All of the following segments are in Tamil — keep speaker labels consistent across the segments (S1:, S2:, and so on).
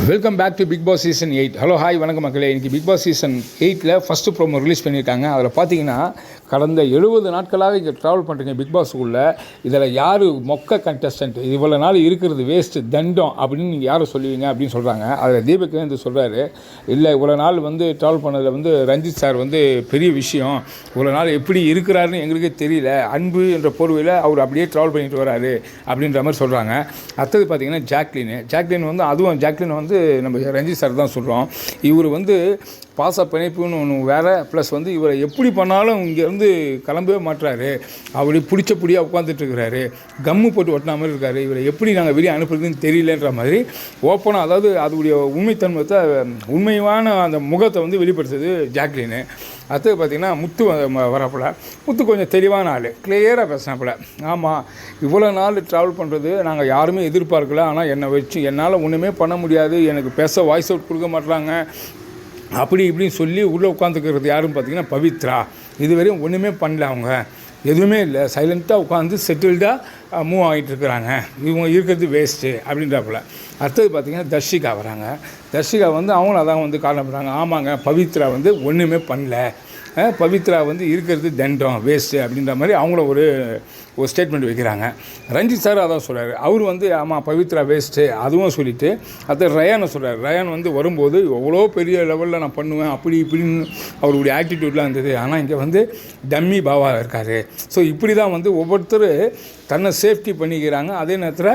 S1: Welcome back to Bigg Boss season 8. Hello hi வணக்கம் மக்களே. இன்றைக்கி Bigg Boss season 8 first promo release பண்ணியிருக்காங்க. அதில் பார்த்தீங்கன்னா கடந்த 70 நாட்களாக இங்கே ட்ராவல் பண்ணுறீங்க பிக் பாஸுக்குள்ளே. இதில் யார் மொக்க கண்டஸ்டன்ட், இவ்வளோ நாள் இருக்கிறது வேஸ்ட்டு தண்டம் அப்படின்னு நீங்கள் யாரை சொல்லுவீங்க அப்படின்னு சொல்கிறாங்க. அதில் தீபக் வந்து சொல்கிறாரு, இல்லை இவ்வளோ நாள் வந்து ட்ராவல் பண்ணதில் ரஞ்சித் சார் பெரிய விஷயம், இவ்வளோ நாள் எப்படி இருக்கிறாருன்னு எங்களுக்கே தெரியல, அன்பு என்ற போர்வையில் அவர் அப்படியே ட்ராவல் பண்ணிட்டு வராரு அப்படின்ற மாதிரி சொல்கிறாங்க. அடுத்தது பார்த்தீங்கன்னா ஜாக்லின் அதுவும் ஜாக்லின் நம்ம ரஞ்சித் சார் தான் சொல்கிறோம். இவர் பாச பிணைப்புன்னு ஒன்று வேறு, ப்ளஸ் இவரை எப்படி பண்ணாலும் இங்கேருந்து கிளம்பவே மாட்டுறாரு, அப்படி பிடிச்சபடியாக உட்காந்துட்டுருக்கிறாரு, கம்மு போட்டு ஒட்டின மாதிரி இருக்கார், இவரை எப்படி நாங்கள் வெளியே அனுப்புறதுன்னு தெரியலன்ற மாதிரி ஓப்பனாக, அதாவது அதோடைய உண்மைத்தன்மத்தை உண்மையான அந்த முகத்தை வெளிப்படுத்துது ஜாக்லின். அடுத்தது பார்த்திங்கன்னா முத்து வரப்போல. முத்து கொஞ்சம் தெளிவான ஆள், கிளியராக பேசினாப்புல. ஆமாம், இவ்வளோ நாள் ட்ராவல் பண்ணுறது நாங்கள் யாருமே எதிர்பார்க்கல, ஆனால் என்னை வச்சு என்னால் ஒன்றுமே பண்ண முடியாது, எனக்கு பேச வாய்ஸ் அவுட் கொடுக்க மாட்டுறாங்க அப்படி இப்படின்னு சொல்லி உள்ளே உட்காந்துக்கிறது யாருன்னு பார்த்தீங்கன்னா பவித்ரா. இதுவரையும் ஒன்றுமே பண்ணல, அவங்க எதுவுமே இல்லை, சைலண்ட்டாக உட்காந்து செட்டில்டாக மூவ் ஆகிட்டு இருக்கிறாங்க, இவங்க இருக்கிறது வேஸ்ட்டு அப்படின்றப்பல. அடுத்தது பார்த்திங்கன்னா தர்ஷிகா வராங்க. தர்ஷிகா அவங்களும் அதான் காரணம் பண்ணுறாங்க. ஆமாங்க, பவித்ரா ஒன்றுமே பண்ணல, பவித்ரா இருக்கிறது தண்டம் வேஸ்ட்டு அப்படின்ற மாதிரி அவங்கள ஒரு ஸ்டேட்மெண்ட் வைக்கிறாங்க. ரஞ்சித் சார் அதான் சொல்கிறார். அவர் ஆமாம் பவித்ரா வேஸ்ட்டு அதுவும் சொல்லிவிட்டு அது ரயானை சொல்கிறார். ரயான் வரும்போது எவ்வளோ பெரிய லெவலில் நான் பண்ணுவேன் அப்படி இப்படின்னு அவருடைய ஆட்டிடியூட்லாம் இருந்தது, ஆனால் இங்கே டம்மி பாவாக இருக்கார். ஸோ இப்படி தான் ஒவ்வொருத்தர் தன்னை சேஃப்டி பண்ணிக்கிறாங்க. அதே நேரத்தில்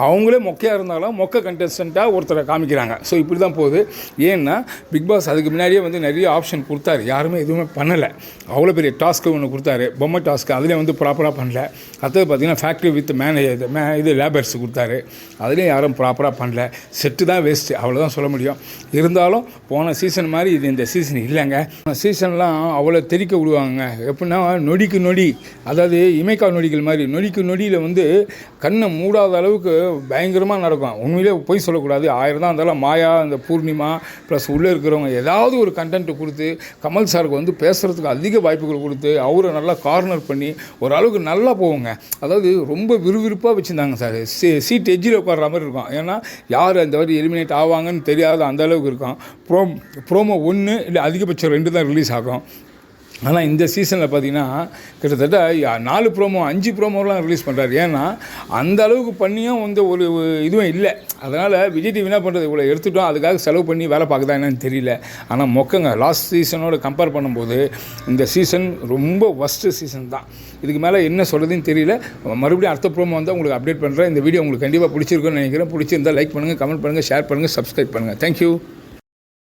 S1: அவங்களே மொக்கையாக இருந்தாலும் மொக்க கண்டஸ்டண்ட்டாக ஒருத்தரை காமிக்கிறாங்க. ஸோ இப்படி தான் போகுது. ஏன்னா பிக் பாஸ் அதுக்கு முன்னாடியே நிறைய ஆப்ஷன் கொடுத்தாரு, யாருமே எதுவுமே பண்ணலை. அவ்வளோ பெரிய டாஸ்க்கு ஒன்று கொடுத்தாரு, பொம்மை டாஸ்க்கு, அதுலேயும் ப்ராப்பராக பண்ணல. அடுத்தது பார்த்திங்கன்னா ஃபேக்ட்ரி வித் மேனேஜர் லேபர்ஸ் கொடுத்தாரு, அதுலேயும் யாரும் ப்ராப்பராக பண்ணல. செட்டு தான் வேஸ்ட்டு, அவ்வளோதான் சொல்ல முடியும். இருந்தாலும் போன சீசன் மாதிரி இது இந்த சீசன் இல்லைங்க. சீசன்லாம் அவ்வளோ தெறிக்க விடுவாங்க. எப்படின்னா நொடிக்கு நொடி, அதாவது இமைக்கா நொடிகள் மாதிரி நொடிக்கு நொடியில் கண்ணை மூடாத அளவுக்கு பயங்கரமாக நடக்கும். உண்மையிலே போய் சொல்லக்கூடாது, 1000 தான் இருந்தாலும் மாயா, இந்த பூர்ணிமா ப்ளஸ் உள்ளே இருக்கிறவங்க ஏதாவது ஒரு கண்டென்ட் கொடுத்து கமல் சாருக்கு பேசுகிறதுக்கு அதிக வாய்ப்புகள் கொடுத்து அவரை நல்லா கார்னர் பண்ணி ஓரளவுக்கு நல்லா போவோங்க. அதாவது ரொம்ப விறுவிறுப்பாக வச்சுருந்தாங்க சார். சீட் எஜ்ஜில் உட்கார்ற மாதிரி இருக்கும். ஏன்னா யார் அந்த மாதிரி எலிமினேட் ஆவாங்கன்னு தெரியாத அந்த அளவுக்கு இருக்கும். ப்ரோமோ 1 இல்லை அதிகபட்சம் 2 தான் ரிலீஸ் ஆகும். ஆனால் இந்த சீசனில் பார்த்திங்கன்னா கிட்டத்தட்ட 4 ப்ரோமோ 5 ப்ரோமோலாம் ரிலீஸ் பண்ணுறாரு. ஏன்னா அந்த அளவுக்கு பண்ணியும் ஒரு இதுவும் இல்லை. அதனால் விஜய் டிவி என்ன பண்ணுறது, இவ்வளோ எடுத்துட்டோம், அதுக்காக செலவு பண்ணி வேலை பார்க்குதா என்னன்னு தெரியல. ஆனால் மொக்கங்க, லாஸ்ட் சீசனோட கம்பேர் பண்ணும்போது இந்த சீசன் ரொம்ப ஒஸ்ட்டு சீசன் தான். இதுக்கு மேலே என்ன சொல்கிறதுன்னு தெரியல. மறுபடியும் அடுத்த ப்ரோமோ உங்களுக்கு அப்டேட் பண்ணுறேன். இந்த வீடியோ உங்களுக்கு கண்டிப்பாக பிடிச்சிருக்குன்னு நினைக்கிறேன். பிடிச்சிருந்தால் லைக் பண்ணுங்கள், கமெண்ட் பண்ணுங்கள், ஷேர் பண்ணுங்கள், சப்ஸ்கிரைப் பண்ணுங்கள். தேங்க்யூ.